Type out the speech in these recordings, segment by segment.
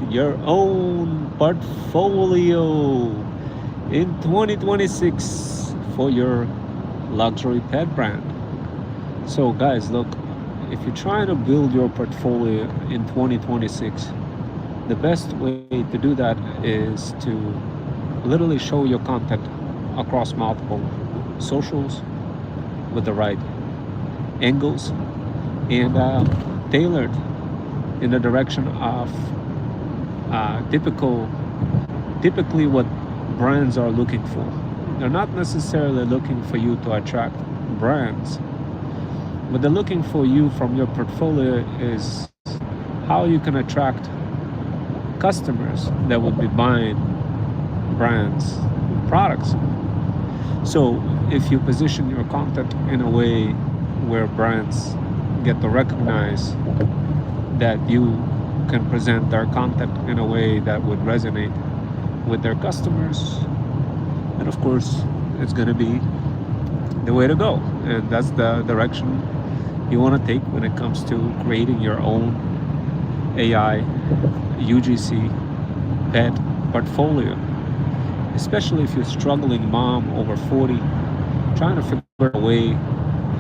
your own portfolio in 2026 for your luxury pet brand. So, guys, look, if you're trying to build your portfolio in 2026, the best way to do that is to literally show your content across multiple socials with the right angles and tailored in the direction of typically what brands are looking for. They're not necessarily looking for you to attract brands, but they're looking for you from your portfolio is how you can attract customers that would be buying brands products. So if you position your content in a way where brands get to recognize that you can present their content in a way that would resonate with their customers, and of course it's going to be the way to go. And that's the direction you want to take when it comes to creating your own AI UGC pet portfolio, especially if you're struggling mom over 40 trying to figure out a way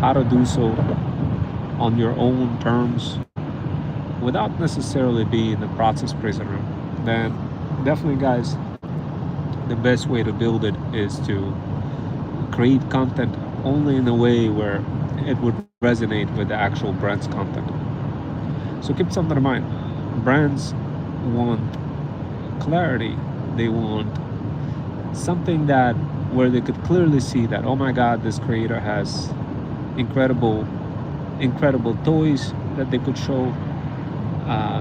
how to do so on your own terms without necessarily being a process prisoner. Then definitely, guys, the best way to build it is to create content only in a way where it would resonate with the actual brand's content. So keep something in mind. Brands want clarity. They want something that where they could clearly see that, oh my god, this creator has incredible toys that they could show.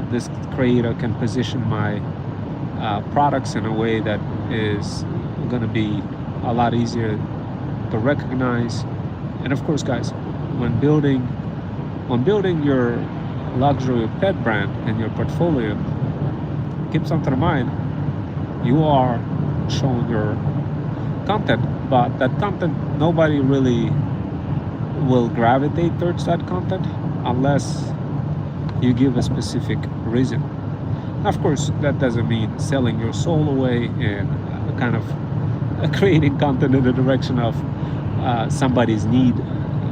This creator can position my products in a way that is going to be a lot easier to recognize. And of course, guys, when building your luxury pet brand and your portfolio, keep something in mind. You are showing your content, but that content, nobody really will gravitate towards that content unless you give a specific reason. Of course, that doesn't mean selling your soul away and kind of creating content in the direction of somebody's need.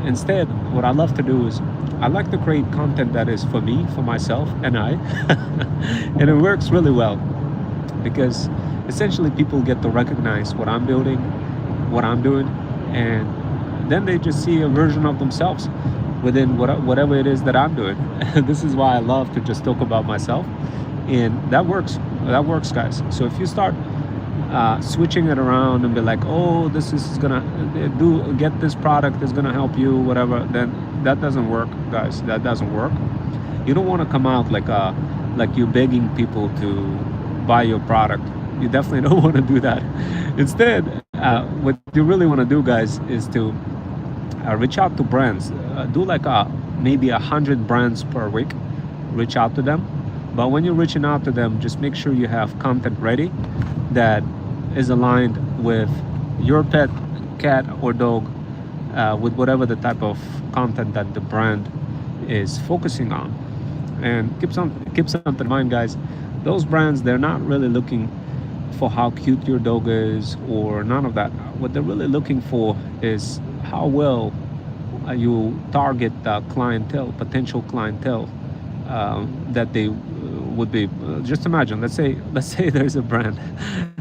Instead, what I love to do is I like to create content that is for me, for myself, and I. And it works really well because essentially people get to recognize what I'm building, what I'm doing, and then they just see a version of themselves within whatever it is that I'm doing. This is why I love to just talk about myself, and that works. That works, guys. So if you start switching it around and be like, oh, this is gonna get this product is gonna help you, whatever, then that doesn't work, guys. That doesn't work. You don't want to come out like you're begging people to buy your product. You definitely don't want to do that. Instead, what you really want to do, guys, is to reach out to brands. Do like maybe 100 brands per week. Reach out to them. But when you're reaching out to them, just make sure you have content ready that is aligned with your pet, cat, or dog, with whatever the type of content that the brand is focusing on. And keep something in mind, guys. Those brands, they're not really looking for how cute your dog is or none of that. What they're really looking for is how well you target the clientele, potential clientele, that they would be. Just imagine, let's say there's a brand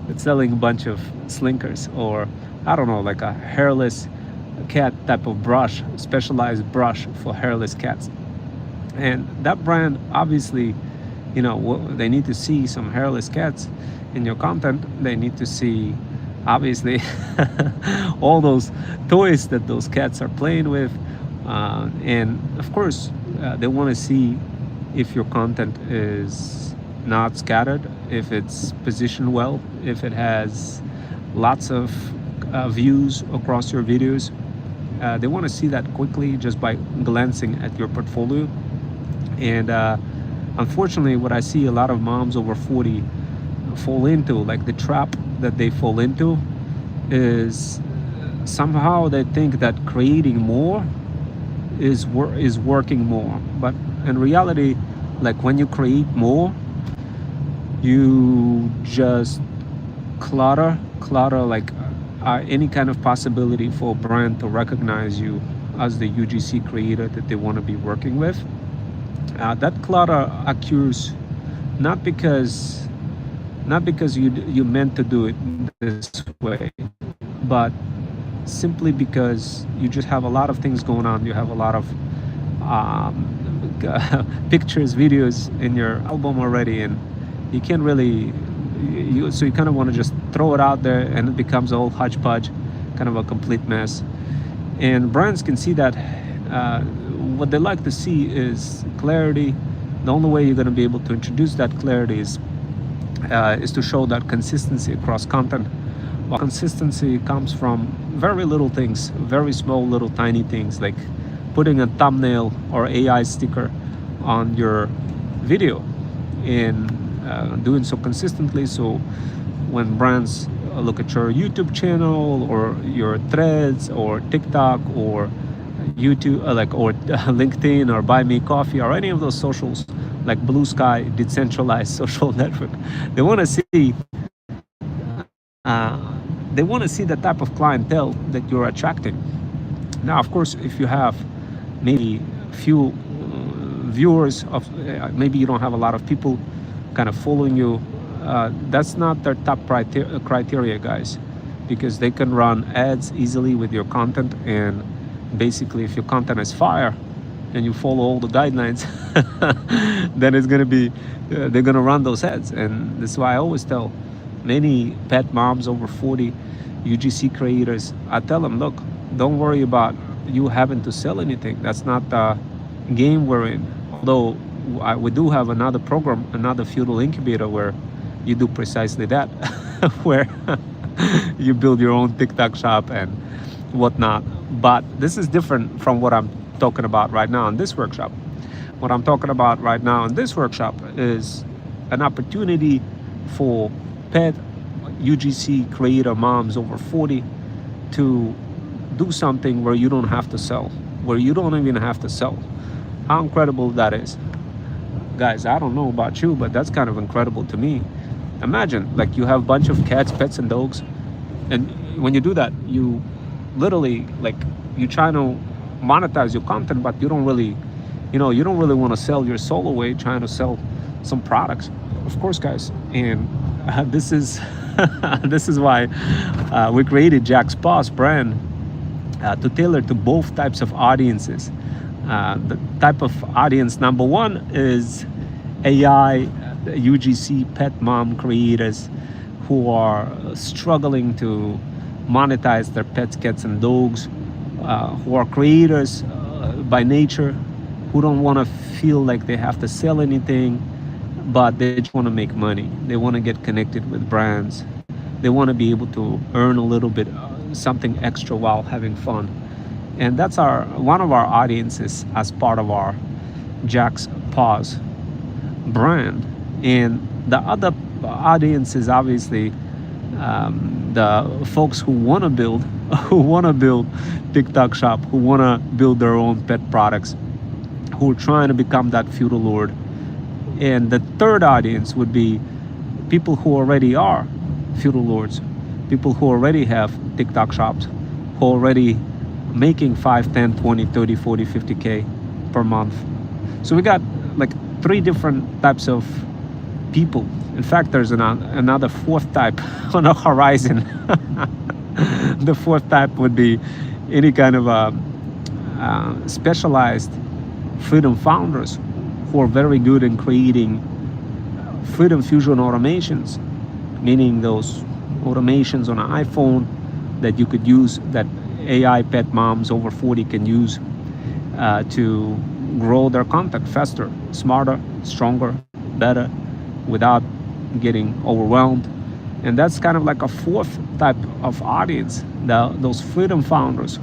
that's selling a bunch of slinkers, or I don't know, like a hairless cat type of brush, specialized brush for hairless cats. And that brand, obviously, they need to see some hairless cats in your content. They need to see, obviously, all those toys that those cats are playing with, and of course they want to see if your content is not scattered, if it's positioned well, if it has lots of views across your videos. They want to see that quickly just by glancing at your portfolio. And unfortunately, what I see a lot of moms over 40 fall into, like the trap that they fall into, is somehow they think that creating more is working more. But in reality, like when you create more, You just clutter like any kind of possibility for a brand to recognize you as the UGC creator that they want to be working with. That clutter occurs not because you meant to do it this way, but simply because you just have a lot of things going on. You have a lot of pictures, videos in your album already, and you can't really so you kind of want to just throw it out there, and it becomes a whole hodgepodge, kind of a complete mess. And brands can see that. What they like to see is clarity. The only way you're going to be able to introduce that clarity is to show that consistency across content. Well, consistency comes from very little things, very small, little tiny things, like putting a thumbnail or AI sticker on your video, and doing so consistently. So when brands look at your YouTube channel or your threads or TikTok or YouTube, or LinkedIn or Buy Me Coffee or any of those socials, like Blue Sky, decentralized social network, they want to see the type of clientele that you're attracting. Now, of course, if you have maybe few viewers of, maybe you don't have a lot of people kind of following you, that's not their top criteria, guys, because they can run ads easily with your content. And basically, if your content is fire and you follow all the guidelines, then it's going to be they're going to run those ads. And that's why I always tell many pet moms over 40, UGC creators, I tell them, look, don't worry about you having to sell anything. That's not the game we're in. Although we do have another program, another feudal incubator, where you do precisely that, where you build your own TikTok shop and whatnot. But this is different from what I'm talking about right now in this workshop. What I'm talking about right now in this workshop is an opportunity for pet UGC creator moms over 40 to do something where you don't have to sell, where you don't even have to sell. How incredible that is. Guys, I don't know about you, but that's kind of incredible to me. Imagine, like, you have a bunch of cats, pets, and dogs, and when you do that, you literally, like, you try to monetize your content, but you don't really want to sell your soul away trying to sell some products, of course, guys. And this is this is why we created Jack's Paws brand, to tailor to both types of audiences. The type of audience number one is AI UGC pet mom creators who are struggling to monetize their pets, cats, and dogs, who are creators by nature, who don't want to feel like they have to sell anything, but they just want to make money. They want to get connected with brands. They want to be able to earn a little bit, something extra while having fun. And that's one of our audiences as part of our Jack's Paws brand. And the other audience is obviously the folks who want to build TikTok shop, who want to build their own pet products, who are trying to become that feudal lord. And the third audience would be people who already are feudal lords, people who already have TikTok shops, who already making 5, 10, 20, 30, 40, 50K per month. So we got like 3 different types of people. In fact, there's another 4th type on the horizon. The 4th type would be any kind of specialized freedom founders who are very good in creating freedom fusion automations, meaning those automations on an iPhone that you could use, that AI pet moms over 40 can use to grow their content faster, smarter, stronger, better, without getting overwhelmed. And that's kind of like a 4th type of audience, those freedom founders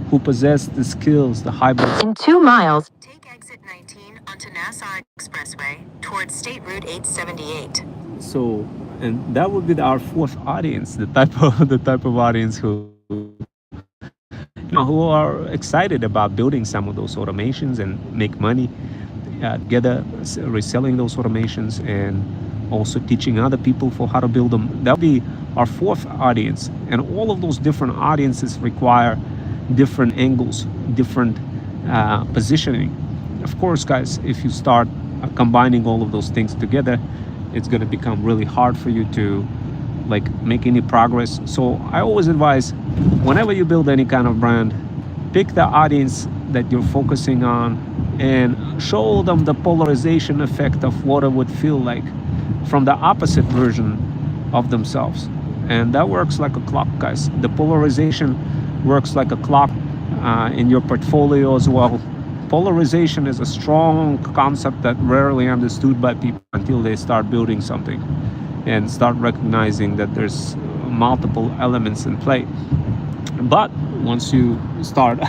who possess the skills, the hybrid. In 2 miles, take exit 19 onto Nassau Expressway towards State Route 878. So, and that would be our 4th audience, the type of audience who are excited about building some of those automations and make money together, reselling those automations and also teaching other people for how to build them. That'll be our fourth audience. And all of those different audiences require different angles, different positioning. Of course, guys, if you start combining all of those things together, it's going to become really hard for you to like make any progress. So I always advise, whenever you build any kind of brand, pick the audience that you're focusing on and show them the polarization effect of what it would feel like from the opposite version of themselves. And that works like a clock, guys. The polarization works like a clock in your portfolio as well. Polarization is a strong concept that rarely understood by people until they start building something and start recognizing that there's multiple elements in play. But once you start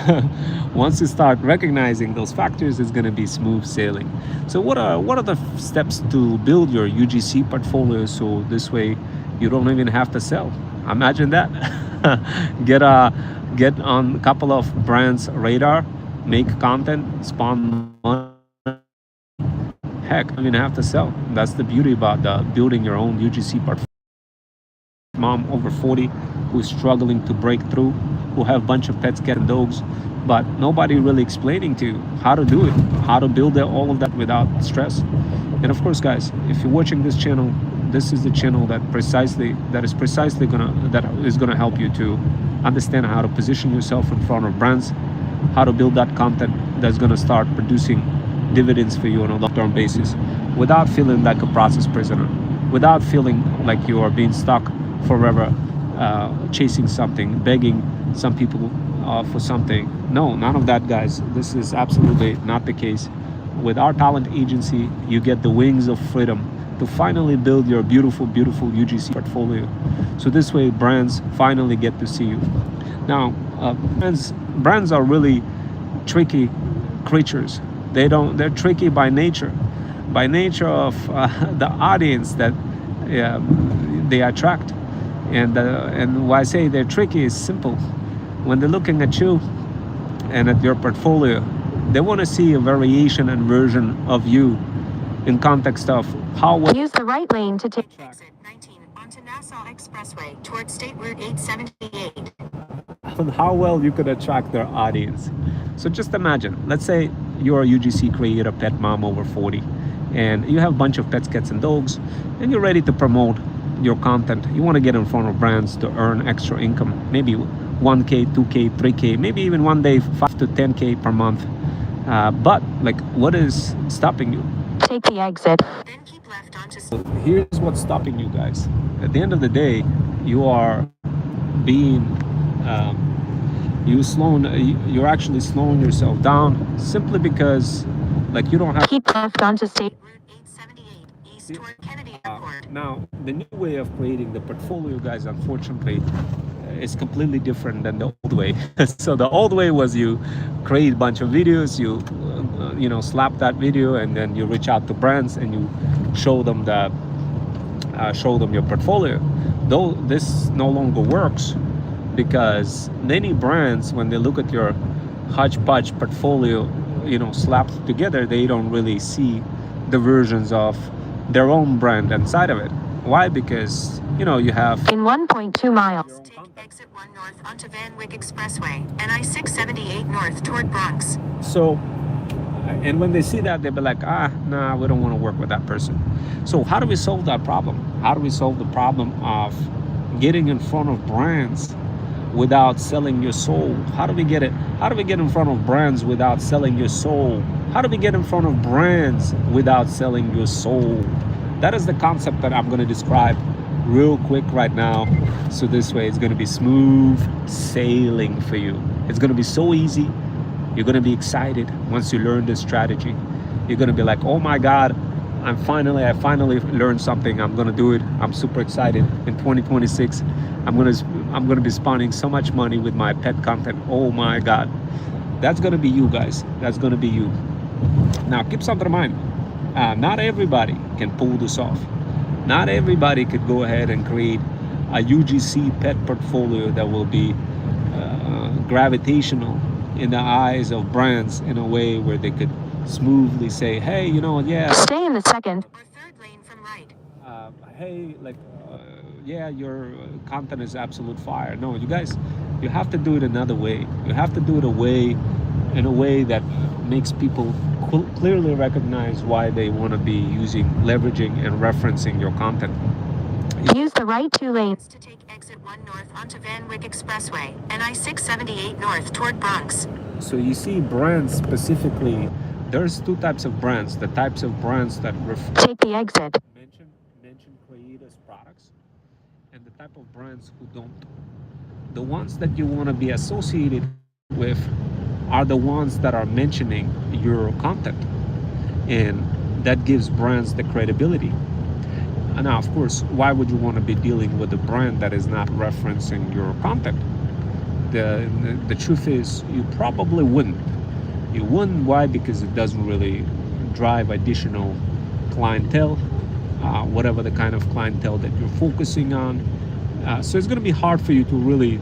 recognizing those factors, it's going to be smooth sailing. So what are the steps to build your UGC portfolio, so this way you don't even have to sell? Imagine that. get on a couple of brands radar, make content, spawn money. Heck, you don't even have to sell. That's the beauty about building your own UGC portfolio. Mom over 40 who's struggling to break through, who have a bunch of pets, cats, and dogs, but nobody really explaining to you how to do it, how to build all of that without stress. And of course, guys, if you're watching this channel, this is the channel that is gonna help you to understand how to position yourself in front of brands, how to build that content that's gonna start producing dividends for you on a long-term basis without feeling like a process prisoner, without feeling like you are being stuck forever chasing something, begging some people for something. No, none of that, guys. This is absolutely not the case. With our talent agency, you get the wings of freedom to finally build your beautiful UGC portfolio. So this way brands finally get to see you. Now, brands are really tricky creatures. They're tricky by nature of the audience that they attract. And why I say they're tricky is simple. When they're looking at you and at your portfolio, they want to see a variation and version of you in context of how well. Use the right lane to take exit 19 onto Nassau Expressway towards State Route 878. How well you could attract their audience. So just imagine, let's say you're a UGC creator, pet mom over 40, and you have a bunch of pets, cats, and dogs, and you're ready to promote your content. You want to get in front of brands to earn extra income, maybe 1K, 2K, 3K, maybe even one day 5 to 10K per month. But like, what is stopping you? Take the exit. Then keep left onto. Here's what's stopping you, guys. At the end of the day, you are being you're actually slowing yourself down simply because like you don't have. Keep left onto State Route 878 east toward Kennedy Airport. Now, the new way of creating the portfolio, guys, unfortunately, is completely different than the old way. So the old way was you create a bunch of videos, you slap that video, and then you reach out to brands and you show them your portfolio. Though this no longer works, because many brands, when they look at your hodgepodge portfolio, slapped together, they don't really see the versions of their own brand inside of it. Why? Because you have in 1.2 miles. Take exit 1 north onto Van Wyck Expressway and I-678 north toward Bronx. So, and when they see that, they'll be like, nah, we don't want to work with that person. So how do we solve that problem? How do we solve the problem of getting in front of brands without selling your soul? How do we get in front of brands without selling your soul? How do we get in front of brands without selling your soul? That is the concept that I'm going to describe real quick right now. So this way it's going to be smooth sailing for you. It's going to be so easy. You're going to be excited once you learn this strategy. You're going to be like, oh my God, I finally learned something. I'm going to do it. I'm super excited. In 2026, I'm going to be spending so much money with my pet content. Oh my God. That's going to be you, guys. That's going to be you. Now, keep something in mind. Not everybody can pull this off. Not everybody could go ahead and create a UGC pet portfolio that will be gravitational in the eyes of brands in a way where they could smoothly say, hey, yeah. Stay in the second or third lane from right. hey, like, yeah, your content is absolute fire. No, you guys, you have to do it another way. You have to do it in a way that makes people clearly recognize why they want to be leveraging, and referencing your content. Use the right two lanes to take exit 1 north onto Van Wyck Expressway and I-678 north toward Bronx. So you see brands specifically, there's two types of brands. The types of brands that take the exit. mention creators' products, and the type of brands who don't. The ones that you want to be associated with are the ones that are mentioning your content, and that gives brands the credibility. And now, of course, why would you want to be dealing with a brand that is not referencing your content? The truth is, you probably wouldn't. You wouldn't. Why? Because it doesn't really drive additional clientele, whatever the kind of clientele that you're focusing on. So it's going to be hard for you to really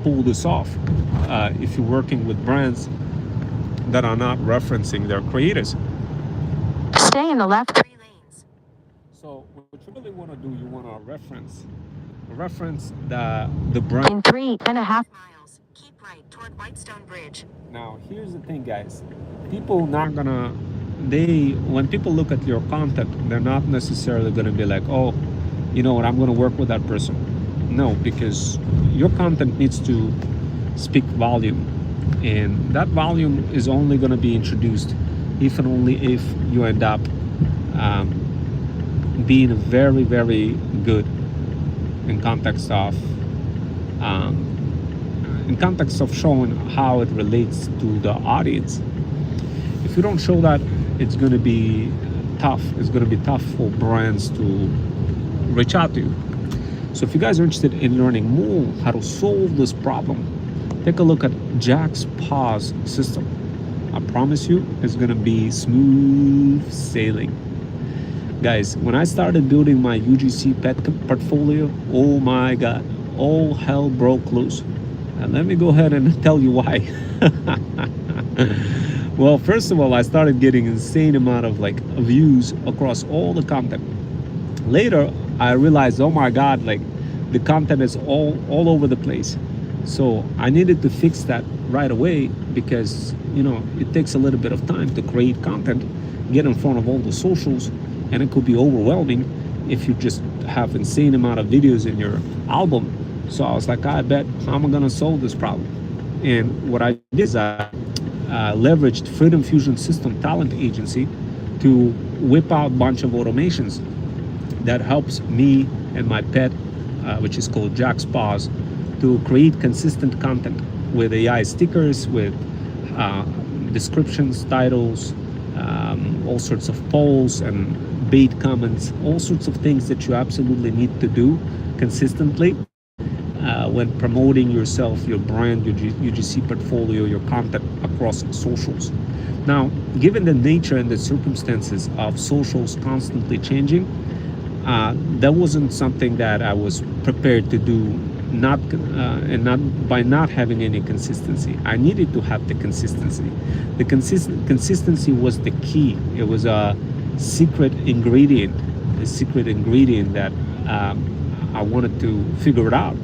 pull this off if you're working with brands that are not referencing their creators. Stay in the left 3 lanes. So what you really want to do, you want to reference the brand in 3.5 miles. Keep right toward Whitestone Bridge. Now, here's the thing, guys. People not gonna, when people look at your content, they're not necessarily gonna be like, oh, you know what, I'm gonna work with that person. No, because your content needs to speak volume, and that volume is only gonna be introduced if and only if you end up being very, very good in context of showing how it relates to the audience. If you don't show that, it's going to be tough. It's going to be tough for brands to reach out to you. So if you guys are interested in learning more how to solve this problem, take a look at Jack's Pause system. I promise you, it's going to be smooth sailing. Guys, when I started building my UGC pet portfolio, oh my God, all hell broke loose. And let me go ahead and tell you why. Well, first of all, I started getting insane amount of views across all the content. Later, I realized, oh my God, the content is all over the place. So I needed to fix that right away, because it takes a little bit of time to create content, get in front of all the socials, and it could be overwhelming if you just have insane amount of videos in your album. So I was like, I bet, how am I gonna solve this problem? And what I did is I leveraged Freedom Fusion System Talent Agency to whip out a bunch of automations that helps me and my pet, which is called Jack's Paws, to create consistent content with AI stickers, with descriptions, titles, all sorts of polls and bait comments, all sorts of things that you absolutely need to do consistently when promoting yourself, your brand, your UGC portfolio, your content across socials. Now, given the nature and the circumstances of socials constantly changing, that wasn't something that I was prepared to do, not by not having any consistency. I needed to have the consistency. The consistency was the key. It was a secret ingredient that I wanted to figure it out.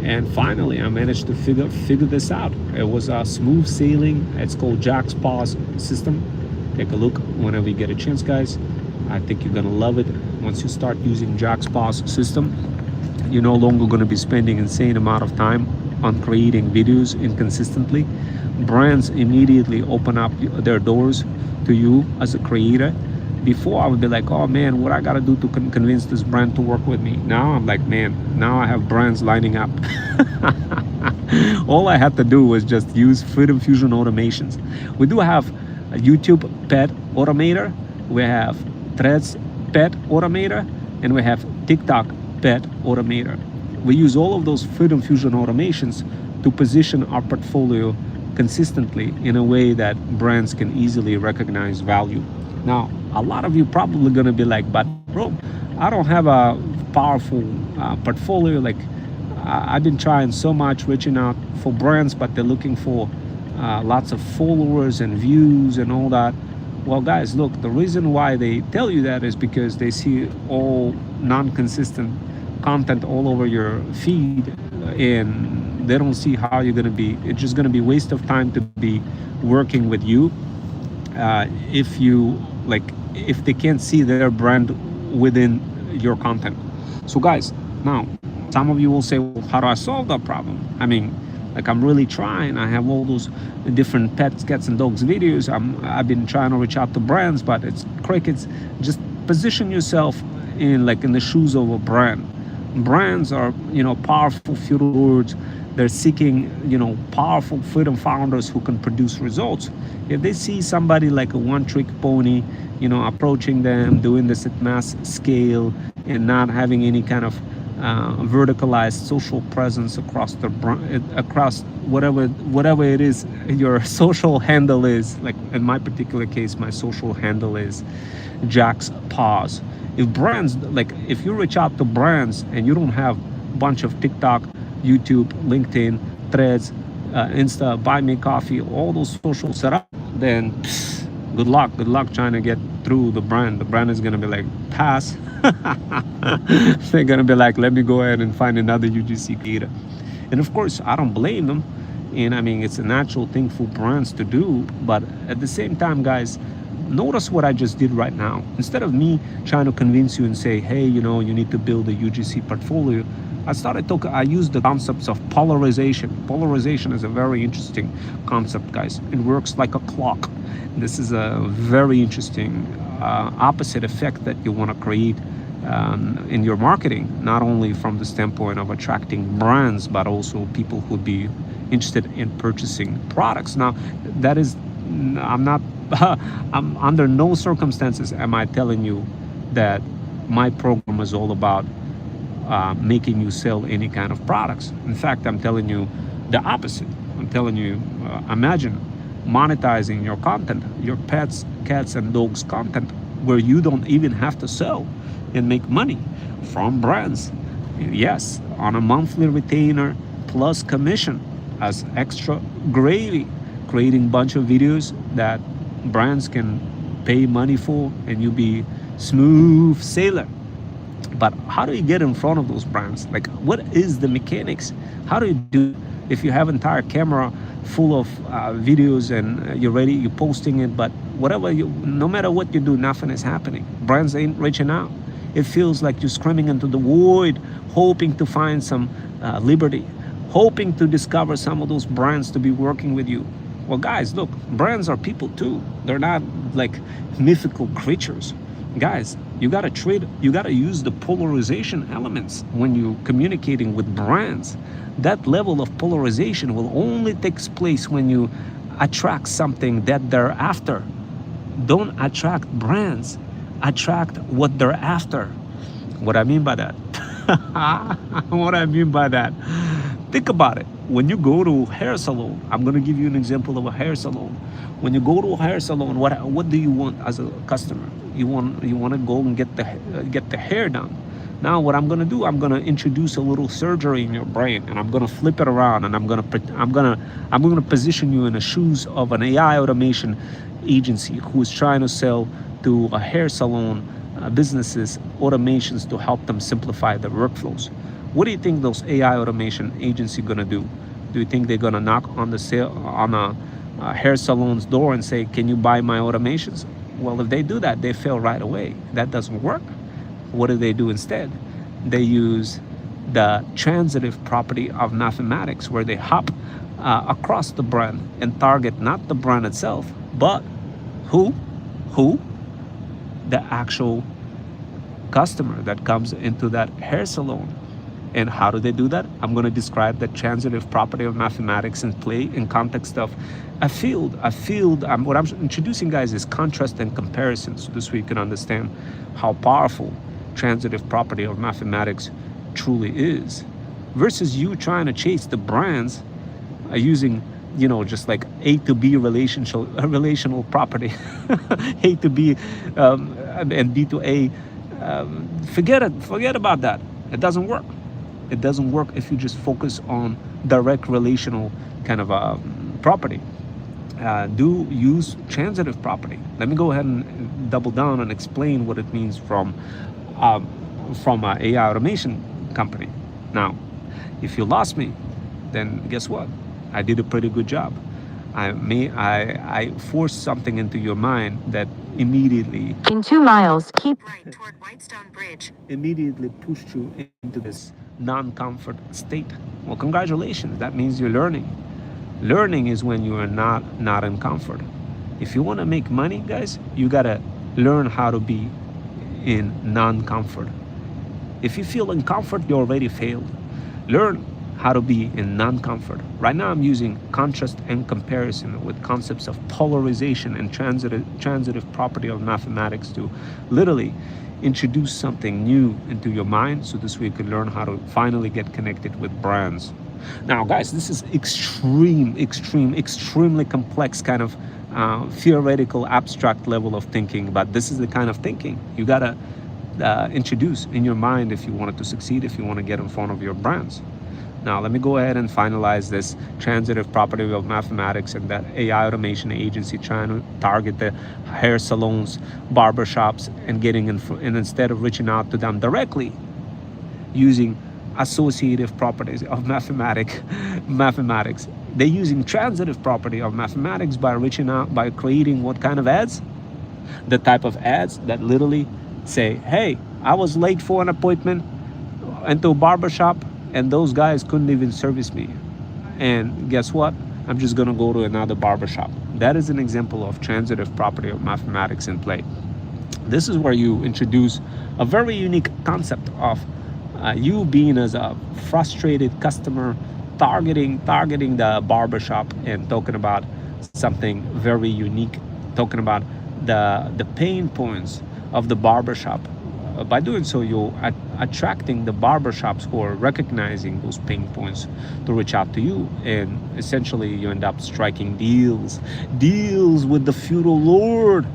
And finally, I managed to figure this out. It was a smooth sailing. It's called Jack's Pause system. Take a look whenever you get a chance, guys. I think you're gonna love it. Once you start using Jack's Pause system, you're no longer gonna be spending insane amount of time on creating videos inconsistently. Brands immediately open up their doors to you as a creator. Before, I would be like, oh man, what I gotta do to convince this brand to work with me? Now I'm like, man, now I have brands lining up. All I had to do was just use Freedom Fusion automations. We do have a YouTube Pet Automator, we have Threads Pet Automator, and we have TikTok Pet Automator. We use all of those Freedom Fusion automations to position our portfolio consistently in a way that brands can easily recognize value. Now, a lot of you probably gonna be like, but bro, I don't have a powerful portfolio. I've been trying so much reaching out for brands, but they're looking for lots of followers and views and all that. Well, guys, look, the reason why they tell you that is because they see all non-consistent content all over your feed, and they don't see how you're going to be. It's just going to be waste of time to be working with you if you like, if they can't see their brand within your content. So guys, now some of you will say, well, how do I solve that problem? I mean, like, I'm really trying. I have all those different pets, cats and dogs videos. I've been trying to reach out to brands, but it's crickets. Just position yourself in, like, in the shoes of a brand. Brands are, powerful feudal lords. They're seeking, powerful freedom founders who can produce results. If they see somebody like a one-trick pony, approaching them, doing this at mass scale, and not having any kind of verticalized social presence across whatever it is your social handle is. Like in my particular case, my social handle is Jack's Paws. If brands, like, if you reach out to brands and you don't have a bunch of TikTok, YouTube, LinkedIn, Threads, Insta, Buy Me Coffee, all those socials set up, then good luck trying to get through the brand. The brand is gonna be like, pass. They're gonna be like, let me go ahead and find another UGC creator. And of course, I don't blame them. And I mean, it's a natural thing for brands to do. But at the same time, guys, notice what I just did right now. Instead of me trying to convince you and say, hey, you need to build a UGC portfolio, I used the concepts of polarization. Polarization is a very interesting concept, guys. It works like a clock. This is a very interesting opposite effect that you want to create in your marketing, not only from the standpoint of attracting brands, but also people who would be interested in purchasing products. Now, that is, I'm not, I'm under no circumstances am I telling you that my program is all about making you sell any kind of products. In fact, I'm telling you the opposite. I'm telling you, imagine monetizing your content, your pets, cats, and dogs content, where you don't even have to sell and make money from brands. Yes, on a monthly retainer plus commission as extra gravy, creating a bunch of videos that brands can pay money for, and you be smooth sailor. But how do you get in front of those brands? Like, what is the mechanics? How do you do if you have entire camera full of videos and you're posting it, but no matter what you do, nothing is happening. Brands ain't reaching out. It feels like you're screaming into the void, hoping to find some liberty, hoping to discover some of those brands to be working with you. Well, guys, look, brands are people too. They're not like mythical creatures. Guys, you gotta use the polarization elements when you're communicating with brands. That level of polarization will only take place when you attract something that they're after. Don't attract brands, attract what they're after. What I mean by that? What I mean by that? Think about it. When you go to a hair salon, I'm gonna give you an example of a hair salon. When you go to a hair salon, what do you want as a customer? You want to go and get the hair done. Now what I'm gonna do, I'm gonna introduce a little surgery in your brain, and I'm gonna flip it around, and I'm gonna position you in the shoes of an AI automation agency who is trying to sell to a hair salon businesses automations to help them simplify their workflows. What do you think those AI automation agency gonna do? Do you think they're gonna knock on a hair salon's door and say, can you buy my automations? Well, if they do that, they fail right away. That doesn't work. What do they do instead? They use the transitive property of mathematics, where they hop across the brand and target not the brand itself, but who? The actual customer that comes into that hair salon. And how do they do that? I'm going to describe the transitive property of mathematics and play in context of a field. What I'm introducing, guys, is contrast and comparison, so this way you can understand how powerful transitive property of mathematics truly is, versus you trying to chase the brands using, just like A to B relational property, A to B and B to A. Forget about that. It doesn't work. It doesn't work if you just focus on direct relational kind of property. do use transitive property. Let me go ahead and double down and explain what it means um, from an AI automation company. Now, if you lost me, then guess what? I did a pretty good job. I forced something into your mind that immediately, in 2 miles, keep right toward Whitestone Bridge, immediately pushed you into this non-comfort state. Well, congratulations. That means you're learning. Learning is when you are not in comfort. If you want to make money, guys, you gotta learn how to be in non-comfort. If you feel in comfort, you already failed. Learn how to be in non-comfort. Right now I'm using contrast and comparison with concepts of polarization and transitive property of mathematics to literally introduce something new into your mind, so this way you can learn how to finally get connected with brands. Now guys, this is extremely complex kind of theoretical abstract level of thinking, but this is the kind of thinking you gotta introduce in your mind if you wanted to succeed, if you want to get in front of your brands. Now let me go ahead and finalize this transitive property of mathematics and that AI automation agency trying to target the hair salons, barbershops, and getting and instead of reaching out to them directly, using associative properties of mathematics, they're using transitive property of mathematics by reaching out, by creating what kind of ads? The type of ads that literally say, hey, I was late for an appointment into a barbershop and those guys couldn't even service me. And guess what? I'm just gonna go to another barbershop. That is an example of transitive property of mathematics in play. This is where you introduce a very unique concept of you being as a frustrated customer targeting the barbershop and talking about something very unique, talking about the pain points of the barbershop. By doing so, you're attracting the barbershops who are recognizing those pain points to reach out to you, and essentially you end up striking deals with the feudal lord.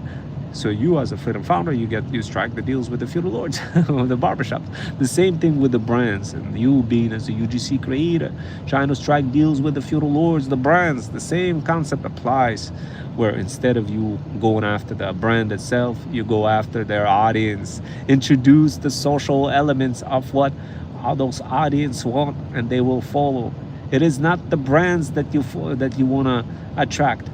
So you as a freedom founder, you strike the deals with the feudal lords of the barbershop. The same thing with the brands, and you being as a UGC creator, trying to strike deals with the feudal lords, the brands, the same concept applies, where instead of you going after the brand itself, you go after their audience. Introduce the social elements of what all those audience want, and they will follow. It is not the brands that you want to attract,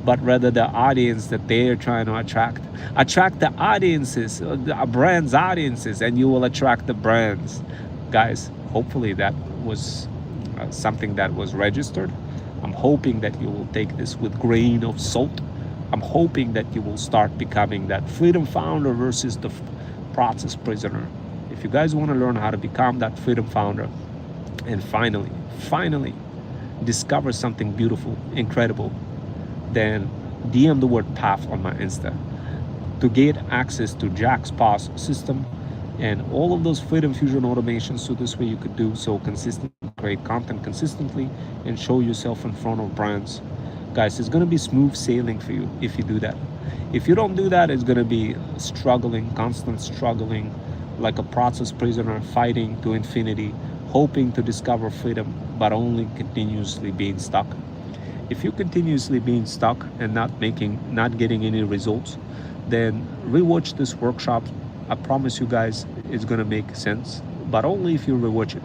but rather the audience that they are trying to attract. Attract the audiences, the brands' audiences, and you will attract the brands. Guys, hopefully that was something that was registered. I'm hoping that you will take this with grain of salt. I'm hoping that you will start becoming that freedom founder versus the process prisoner. If you guys want to learn how to become that freedom founder and finally discover something beautiful, incredible, then DM the word path on my Insta to get access to Jack's POS system and all of those Freedom Fusion automations, so this way you could do so consistently, create content consistently, and show yourself in front of brands. Guys, it's going to be smooth sailing for you if you do that. If you don't do that, it's going to be constant struggling, like a process prisoner, fighting to infinity, hoping to discover freedom, but only continuously being stuck. If you're continuously being stuck and not getting any results, then rewatch this workshop. I promise you guys it's gonna make sense, but only if you rewatch it.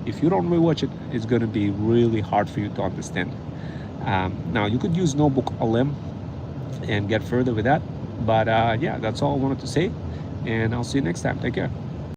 If you don't rewatch it, it's gonna be really hard for you to understand. Now you could use Notebook LM and get further with that, but yeah, that's all I wanted to say, and I'll see you next time. Take care.